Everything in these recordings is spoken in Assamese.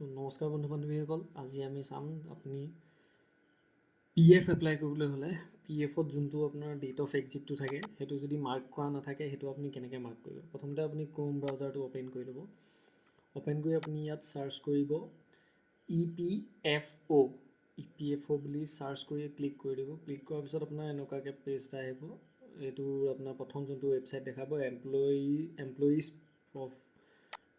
নমস্কাৰ বন্ধু বান্ধৱীসকল, আজি আমি চাম আপুনি PF এপ্লাই কৰিবলৈ হ'লে PFত যোনটো আপোনাৰ ডেট অফ এক্সিটটো থাকে সেইটো যদি মাৰ্ক কৰা নাথাকে সেইটো আপুনি কেনেকৈ মাৰ্ক কৰিব। প্ৰথমতে আপুনি ক্ৰোম ব্ৰাউজাৰটো অ'পেন কৰি ল'ব। অ'পেন কৰি আপুনি ইয়াত চাৰ্চ কৰিব EPFO বুলি চাৰ্চ কৰি ক্লিক কৰি দিব। ক্লিক কৰাৰ পিছত আপোনাৰ এনেকুৱাকৈ পেজ এটা আহিব। এইটো আপোনাৰ প্ৰথম যোনটো ৱেবছাইট দেখাব এমপ্লয়িজ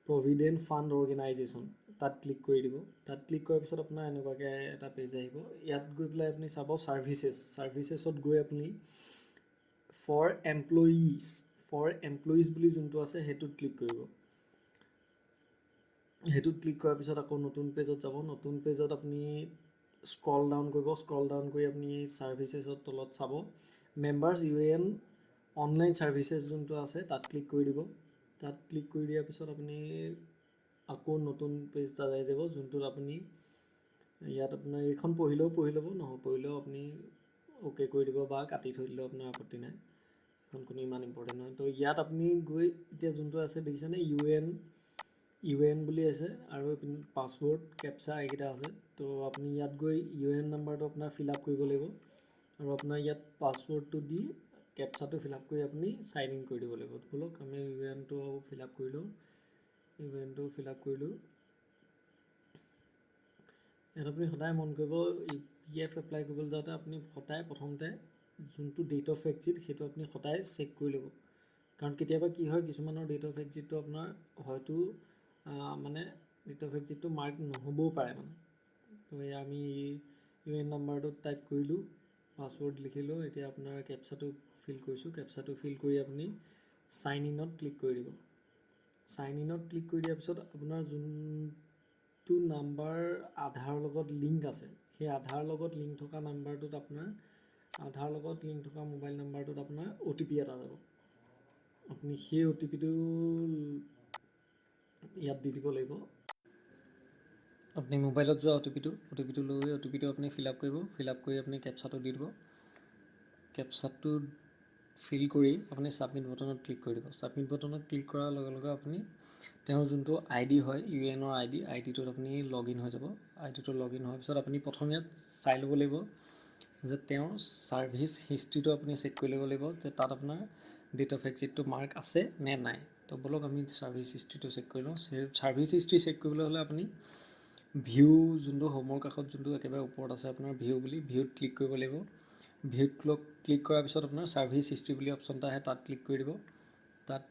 প্ৰভিডেণ্ট ফাণ্ড অৰ্গেনাইজেশ্যন, তাত ক্লিক কৰি দিব। তাত ক্লিক কৰাৰ পিছত আপোনাৰ এনেকুৱাকৈ এটা পেজ আহিব। ইয়াত গৈ পেলাই আপুনি চাব ছাৰ্ভিচেছত গৈ আপুনি ফৰ এমপ্লয়িজ বুলি যোনটো আছে সেইটোত ক্লিক কৰিব। সেইটোত ক্লিক কৰাৰ পিছত আকৌ নতুন পেজত যাব। নতুন পেজত আপুনি স্ক্ৰল ডাউন কৰিব। স্ক্ৰল ডাউন কৰি আপুনি ছাৰ্ভিচেছৰ তলত চাব মেম্বাৰ্ছ UN অনলাইন ছাৰ্ভিচেছ যোনটো আছে তাত ক্লিক কৰি দিব। তাত ক্লিক কৰি দিয়াৰ পিছত আপুনি আকৌ নতুন পেজ এটা যাই যাব, যোনটোত আপুনি ইয়াত আপোনাৰ এইখন পঢ়ি ল'ব, নপঢ়িলেও আপুনি অ'কে কৰি দিব বা কাটি থৈ দিলেও আপোনাৰ আপত্তি নাই, এইখন কোনো ইমান ইম্পৰ্টেণ্ট নহয়। তো ইয়াত আপুনি গৈ এতিয়া যোনটো আছে দেখিছেনে UN বুলি আছে আৰু পাছৱৰ্ড কেপচা এইকেইটা আছে। তো আপুনি ইয়াত গৈ UN নাম্বাৰটো আপোনাৰ ফিল আপ কৰিব লাগিব আৰু আপোনাৰ ইয়াত পাছৱৰ্ডটো দি কেপচাটো ফিল আপ কৰি আপুনি চাইন ইন কৰি দিব লাগিব। ব'লক আমি UNটো ফিল আপ কৰি লওঁ। ইভেণ্টটো ফিল আপ কৰিলোঁ। ইয়াত আপুনি সদায় মন কৰিব PF এপ্লাই কৰিবলৈ যাওঁতে আপুনি সদায় প্ৰথমতে যোনটো ডেট অফ এক্সিট সেইটো আপুনি সদায় চেক কৰি ল'ব। কাৰণ কেতিয়াবা কি হয়, কিছুমানৰ ডেট অফ এক্সিটটো আপোনাৰ হয়তো মানে ডেট অফ এক্সিটটো মাৰ্ক নহ'বও পাৰে মানে। তো এয়া আমি UN নাম্বাৰটো টাইপ কৰিলোঁ, পাছৱৰ্ড লিখিলোঁ। এতিয়া আপোনাৰ কেপচাটো ফিল কৰিছোঁ। কেপচাটো ফিল কৰি আপুনি চাইন ইনত ক্লিক কৰি দিব। চাইন ইনত ক্লিক কৰি দিয়াৰ পিছত আপোনাৰ যোনটো নাম্বাৰ আধাৰ লগত লিংক আছে, সেই আধাৰ লগত লিংক থকা নাম্বাৰটোত আপোনাৰ আধাৰ লগত লিংক থকা মোবাইল নাম্বাৰটোত আপোনাৰ OTP এটা যাব। আপুনি সেই OTPটো ইয়াত দি দিব লাগিব। আপুনি মোবাইলত যোৱা OTPটো লৈ OTPটো আপুনি ফিল আপ কৰিব। ফিল আপ কৰি আপুনি কেপচাটো দি দিব। কেপচাটো ফিল কৰি আপুনি ছাবমিট বটনত ক্লিক কৰি দিব। ছাবমিট বটনত ক্লিক কৰাৰ লগে লগে আপুনি তেওঁৰ যোনটো ID হয় UNৰ আইডিটোত আপুনি লগ ইন হৈ যাব। আইডিটো লগ ইন হোৱাৰ পিছত আপুনি প্ৰথম ইয়াত চাই ল'ব লাগিব যে তেওঁৰ ছাৰ্ভিচ হিষ্ট্ৰীটো আপুনি চেক কৰি ল'ব লাগিব যে তাত আপোনাৰ ডেট অফ এক্সিটটো মাৰ্ক আছে নে নাই। তো ব'লক আমি ছাৰ্ভিচ হিষ্ট্ৰীটো চেক কৰি লওঁ। ছাৰ্ভিচ হিষ্ট্ৰী চেক কৰিবলৈ হ'লে আপুনি ভিউ যোনটো হোমৰ কাষত যোনটো একেবাৰে ওপৰত আছে আপোনাৰ ভিউ বুলি, ভিউত ক্লিক কৰিব লাগিব। ভিউত ক্লিক কৰাৰ পিছত আপোনাৰ ছাৰ্ভিচ হিষ্ট্ৰী বুলি অপশ্যন এটা আহে, তাত ক্লিক কৰি দিব। তাত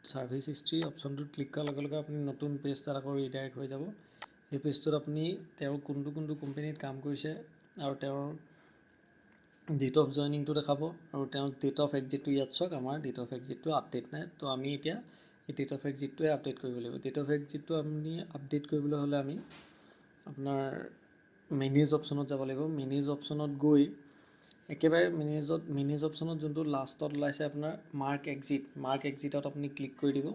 ছাৰ্ভিচ হিষ্ট্ৰী অপশ্যনটোত ক্লিক কৰাৰ লগে লগে আপুনি নতুন পেজ এটাত আকৌ ৰিডাইৰেক্ট হৈ যাব। এই পেজটোত আপুনি তেওঁ কোনটো কোম্পেনীত কাম কৰিছে আৰু তেওঁৰ ডেট অফ জইনিংটো দেখাব আৰু তেওঁৰ ডেট অফ এক্সিটটো ইয়াত চাওক। আমাৰ ডেট অফ এক্সিটটো আপডেট নাই, তো আমি এতিয়া এই ডেট অফ এক্সিটটোৱে আপডেট কৰিব লাগিব। ডেট অফ এক্সিটটো আপুনি আপডেট কৰিবলৈ হ'লে আমি আপোনাৰ মেনেজ অপশ্যনত যাব লাগিব। মেনেজ অপশ্যনত গৈ একেবাৰে মেনেজ অপশ্যনত যোনটো লাষ্টত ওলাইছে আপোনাৰ মাৰ্ক এক্সিটত আপুনি ক্লিক কৰি দিব।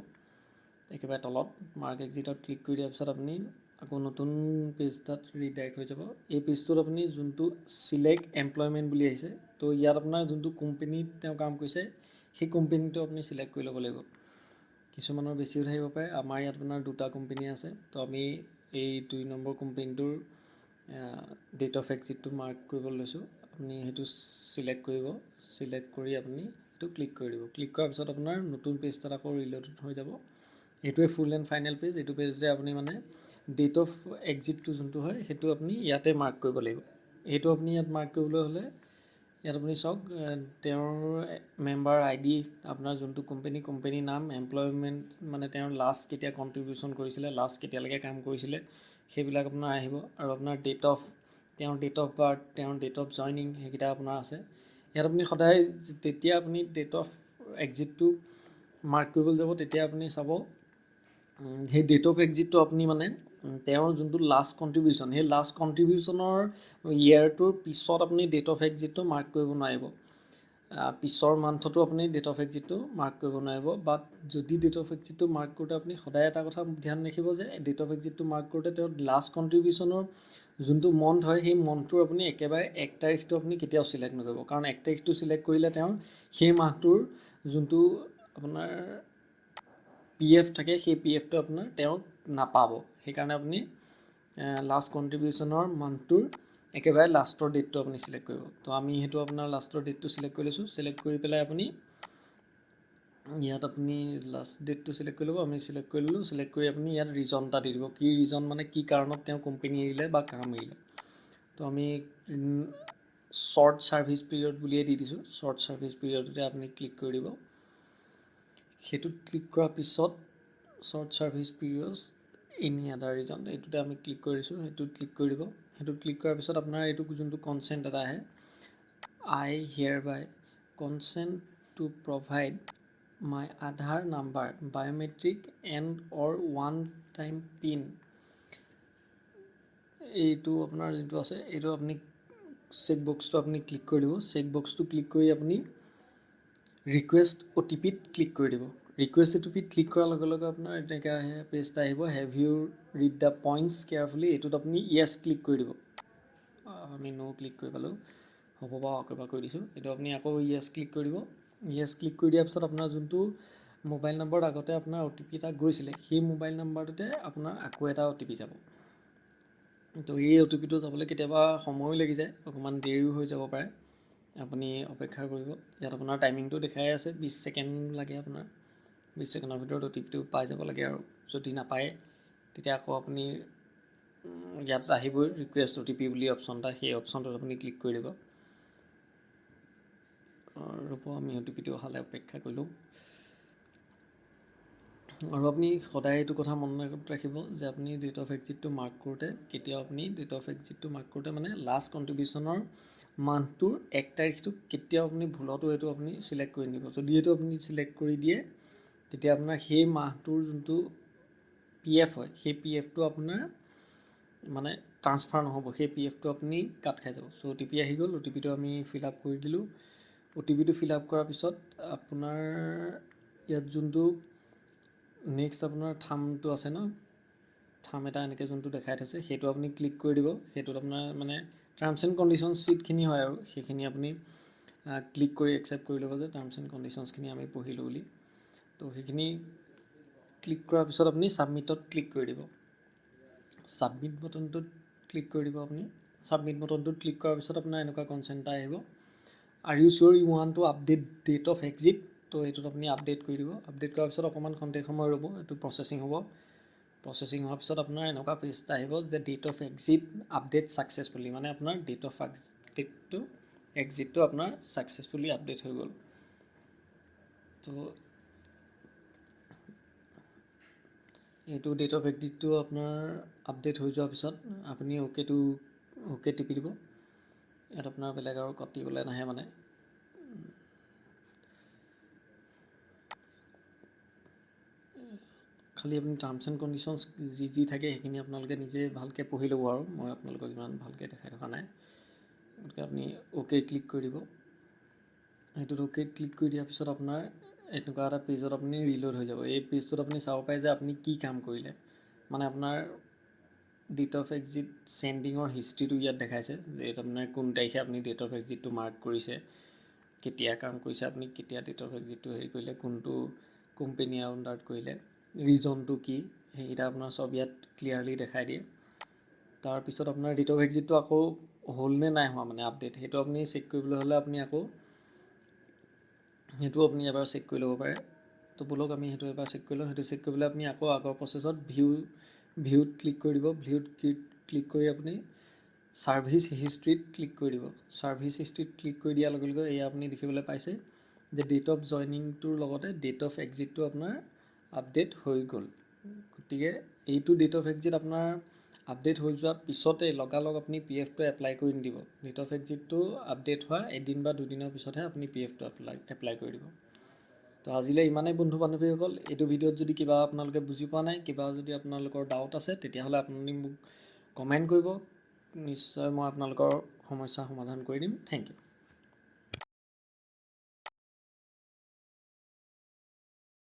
একেবাৰে তলত মাৰ্ক এক্সিটত ক্লিক কৰি দিয়াৰ পিছত আপুনি আকৌ নতুন পেজ এটাত ৰিডাইৰেক্ট হৈ যাব। এই পেজটোত আপুনি যোনটো চিলেক্ট এমপ্লয়মেণ্ট বুলি আহিছে, তো ইয়াত আপোনাৰ যোনটো কোম্পেনীত তেওঁ কাম কৰিছে সেই কোম্পেনীটো আপুনি চিলেক্ট কৰি ল'ব লাগিব। কিছুমানৰ বেছিও থাকিব পাৰে। আমাৰ ইয়াত আপোনাৰ দুটা কোম্পেনী আছে, তো আমি এই 2 নম্বৰ কোম্পেনীটোৰ ডেট অফ এক্সিটটো মাৰ্ক কৰিবলৈ লৈছোঁ। আপুনি সেইটো চিলেক্ট কৰিব। চিলেক্ট কৰি আপুনি সেইটো ক্লিক কৰি দিব। ক্লিক কৰাৰ পিছত আপোনাৰ নতুন পেজ এটাত আকৌ ৰিলোড হৈ যাব। এইটোৱে ফুল এণ্ড ফাইনেল পেজ। এইটো পেজতে আপুনি মানে ডেট অফ এক্সিটটো যোনটো হয় সেইটো আপুনি ইয়াতে মাৰ্ক কৰিব লাগিব। এইটো আপুনি ইয়াত মাৰ্ক কৰিবলৈ হ'লে ইয়াত আপুনি চাওক তেওঁৰ মেম্বাৰ ID, আপোনাৰ যোনটো কোম্পেনীৰ নাম, এমপ্লয়মেণ্ট মানে তেওঁৰ লাষ্ট কেতিয়া কণ্ট্ৰিবিউশ্যন কৰিছিলে, লাষ্ট কেতিয়ালৈকে কাম কৰিছিলে সেইবিলাক আপোনাৰ আহিব আৰু আপোনাৰ তেওঁৰ ডেট অফ বাৰ্থ, তেওঁৰ ডেট অফ জইনিং সেইকেইটা আপোনাৰ আছে। ইয়াত আপুনি সদায় তেতিয়া আপুনি ডেট অফ এক্সিটটো মাৰ্ক কৰিবলৈ যাব তেতিয়া আপুনি চাব সেই ডেট অফ এক্সিটটো আপুনি মানে তেওঁৰ যোনটো লাষ্ট কণ্ট্ৰিবিউশ্যন, সেই লাষ্ট কণ্ট্ৰিবিউশ্যনৰ ইয়েৰটোৰ পিছত আপুনি ডেট অফ এক্সিটটো মাৰ্ক কৰিব নোৱাৰিব। পিছৰ মান্থতো আপুনি ডেট অফ এক্সিটটো মাৰ্ক কৰিব নোৱাৰিব। বাট যদি ডেট অফ এক্সিটটো মাৰ্ক কৰোঁতে আপুনি সদায় এটা কথা ধ্যান ৰাখিব যে ডেট অফ এক্সিটটো মাৰ্ক কৰোঁতে তেওঁৰ লাষ্ট কণ্ট্ৰিবিউশ্যনৰ যোনটো মন্থ হয় সেই মন্থটোৰ আপুনি একেবাৰে 1 তাৰিখটো আপুনি কেতিয়াও চিলেক্ট নকৰিব। কাৰণ 1 তাৰিখটো চিলেক্ট কৰিলে তেওঁৰ সেই মাহটোৰ যোনটো আপোনাৰ PF থাকে সেই PFটো আপোনাৰ তেওঁ নাপাব। সেইকাৰণে আপুনি লাষ্ট কণ্ট্ৰিবিউশ্যনৰ মান্থটোৰ একেবাৰে লাষ্টৰ ডেটটো আপুনি চিলেক্ট কৰিব। তো আমি সেইটো আপোনাৰ লাষ্টৰ ডেটটো চিলেক্ট কৰি লৈছোঁ। চিলেক্ট কৰি পেলাই আপুনি ইয়াত আপুনি লাষ্ট ডেটটো চিলেক্ট কৰি ল'ব। আমি চিলেক্ট কৰি ল'লোঁ। চিলেক্ট কৰি আপুনি ইয়াত ৰিজন এটা দি দিব, কি ৰিজন মানে কি কাৰণত তেওঁ কোম্পানী এৰিলে বা কাম এৰিলে। তো আমি শ্বৰ্ট ছাৰ্ভিচ পিৰিয়ড বুলিয়ে দি দিছোঁ। শ্বৰ্ট ছাৰ্ভিচ পিৰিয়ডতে আপুনি ক্লিক কৰি দিব। সেইটোত ক্লিক কৰাৰ পিছত short service period any other reason এইটোতে আমি ক্লিক কৰিছোঁ। সেইটোত ক্লিক কৰি দিব। সেইটোত ক্লিক কৰাৰ পিছত আপোনাৰ এইটো যোনটো কনচেণ্ট এটা আহে, I hereby consent to provide my Aadhaar number biometric and or one time PIN, এইটো আপোনাৰ যিটো আছে এইটো আপুনি চেক বক্সটো আপুনি ক্লিক কৰি দিব। চেক বক্সটো ক্লিক কৰি আপুনি ৰিকুৱেষ্ট OTPত ক্লিক কৰি দিব। ৰিকুৱেষ্ট OTPত ক্লিক কৰাৰ লগে লগে আপোনাৰ এনেকৈ আহে পেজ এটা আহিব, have you read the points carefully, এইটোত আপুনি য়েছ ক্লিক কৰি দিব। আমি ন' ক্লিক কৰি পালোঁ, হ'ব বাৰু আকৌ এবাৰ কৰি দিছোঁ। এইটো আপুনি আকৌ য়েছ ক্লিক কৰি দিব। য়েছ ক্লিক কৰি দিয়াৰ পিছত আপোনাৰ যোনটো মোবাইল নম্বৰত আগতে আপোনাৰ OTP এটা গৈছিলে, সেই মোবাইল নম্বৰটোতে আপোনাৰ আকৌ এটা OTP যাব। তো এই OTPটো যাবলৈ কেতিয়াবা সময়ো লাগি যায়, অকণমান দেৰিও হৈ যাব পাৰে। আপুনি অপেক্ষা কৰিব। ইয়াত আপোনাৰ টাইমিংটো দেখাই আছে 20 ছেকেণ্ড লাগে আপোনাৰ। 20 ছেকেণ্ডৰ ভিতৰত OTPটো পাই যাব লাগে আৰু যদি নাপায় তেতিয়া আকৌ আপুনি ইয়াত আহিবই ৰিকুৱেষ্ট OTP বুলি অপশ্যন এটা, সেই অপশ্যনটোত আপুনি ক্লিক কৰি দিব। ৰ'ব আমি OTPটো অহালৈ অপেক্ষা কৰিলোঁ। আৰু আপুনি সদায় এইটো কথা মনত ৰাখিব যে আপুনি ডেট অফ এক্সিটটো মাৰ্ক কৰোঁতে কেতিয়াও আপুনি ডেট অফ এক্সিটটো মাৰ্ক কৰোঁতে মানে লাষ্ট কণ্ট্ৰিবিউশ্যনৰ মান্থটোৰ 1 তাৰিখটো কেতিয়াও আপুনি ভুলতো এইটো আপুনি চিলেক্ট কৰি নিদিব। যদি এইটো আপুনি চিলেক্ট কৰি দিয়ে তেতিয়া আপোনাৰ সেই মাহটোৰ যোনটো PF হয়, সেই PFটো আপোনাৰ মানে ট্ৰান্সফাৰ নহ'ব, সেই PFটো আপুনি কাট খাই যাব। চ' OTP আহি গ'ল, OTPটো আমি ফিল আপ কৰি দিলোঁ। OTPটো ফিল আপ কৰাৰ পিছত আপোনাৰ ইয়াত যোনটো নেক্সট আপোনাৰ থামটো আছে ন, থাম এটা এনেকৈ যোনটো দেখাই থৈছে সেইটো আপুনি ক্লিক কৰি দিব। সেইটোত আপোনাৰ মানে টাৰ্মছ এণ্ড কণ্ডিশ্যনছ ছিটখিনি হয় আৰু সেইখিনি আপুনি ক্লিক কৰি একচেপ্ট কৰি ল'ব যে টাৰ্মছ এণ্ড কণ্ডিশ্যনছখিনি আমি পঢ়িলোঁ বুলি। তো সেইখিনি ক্লিক কৰাৰ পিছত আপুনি ছাবমিটত ক্লিক কৰি দিব। ছাবমিট বটনটোত ক্লিক কৰি দিব আপুনি। ছাবমিট বটনটোত ক্লিক কৰাৰ পিছত আপোনাৰ এনেকুৱা কনচেণ্ট এটা আহিব, are you sure you want to update date of exit. তো এইটোত আপুনি আপডেট কৰি দিব। আপডেট কৰাৰ পিছত অকণমান খন্তেক সময় ৰ'ব, এইটো প্ৰচেছিং হ'ব। প্ৰচেছিং হোৱাৰ পিছত আপোনাৰ এনেকুৱা পেজ এটা আহিব যে date of exit update successfully, মানে আপোনাৰ ডেট অফ এক্সিটটো আপোনাৰ ছাকচেছফুলি আপডেট হৈ গ'ল। তো এইটো ডেট অফ এক্সিটটো আপোনাৰ আপডেট হৈ যোৱাৰ পিছত আপুনি অ'কে টিপি দিব। ইয়াত আপোনাৰ বেলেগ আৰু কাটিবলৈ নাহে মানে। খালি আপুনি টাৰ্মছ এণ্ড কণ্ডিশ্যনছ যি থাকে সেইখিনি আপোনালোকে নিজে ভালকৈ পঢ়ি ল'ব আৰু মই আপোনালোকক ইমান ভালকৈ দেখাই থকা নাই। গতিকে আপুনি অ'কে ক্লিক কৰি দিব। সেইটোত অ'কে ক্লিক কৰি দিয়াৰ পিছত আপোনাৰ এনেকুৱা এটা পেজত আপুনি ৰিলোড হৈ যাব। এই পেজটোত আপুনি চাব পাৰে যে আপুনি কি কাম কৰিলে, মানে আপোনাৰ ডেট অফ এক্সিট চেণ্ডিঙৰ হিষ্ট্ৰীটো ইয়াত দেখাইছে যে এইটো আপোনাৰ কোন তাৰিখে আপুনি ডেট অফ এক্সিটটো মাৰ্ক কৰিছে, কেতিয়া কাম কৰিছে, আপুনি কেতিয়া ডেট অফ এক্সিটটো হেৰি কৰিলে, কোনটো কোম্পেনীৰ আণ্ডাৰত কৰিলে, ৰিজনটো কি, সেইকেইটা আপোনাৰ চব ইয়াত ক্লিয়াৰলি দেখাই দিয়ে। তাৰপিছত আপোনাৰ ডেট অফ এক্সিটটো আকৌ হ'লনে নাই হোৱা মানে আপডেট, সেইটো আপুনি চেক কৰিবলৈ হ'লে আপুনি আকৌ সেইটো আপুনি এবাৰ চেক কৰি ল'ব পাৰে। তো ব'লক আমি সেইটো এবাৰ চেক কৰি লওঁ। সেইটো চেক কৰিবলৈ আপুনি আকৌ আগৰ প্ৰচেছত ভিউত ক্লিক কৰি দিব। ভিউত ক্লিক কৰি আপুনি ছাৰ্ভিচ হিষ্ট্ৰীত ক্লিক কৰি দিব। ছাৰ্ভিচ হিষ্ট্ৰীত ক্লিক কৰি দিয়াৰ লগে লগে এয়া আপুনি দেখিবলৈ পাইছে যে ডেট অফ জইনিংটোৰ লগতে ডেট অফ এক্সিটটো আপোনাৰ আপডেট হৈ গ'ল। গতিকে এইটো ডেট অফ এক্সিট আপোনাৰ আপডেট হৈ যোৱাৰ পিছতে লগালগ আপুনি PFটো এপ্লাই কৰি নিদিব। ডেট অফ এক্সিটটো আপডেট হোৱা এদিন বা দুদিনৰ পিছতহে আপুনি PFটো এপ্লাই কৰি দিব। তো আজিলৈ ইমানেই বন্ধু বান্ধৱীসকল। এইটো ভিডিঅ'ত যদি কিবা আপোনালোকে বুজি পোৱা নাই, কিবা যদি আপোনালোকৰ ডাউট আছে তেতিয়াহ'লে আপুনি মোক কমেণ্ট কৰিব, নিশ্চয় মই আপোনালোকৰ সমস্যাৰ সমাধান কৰি দিম। Thank U.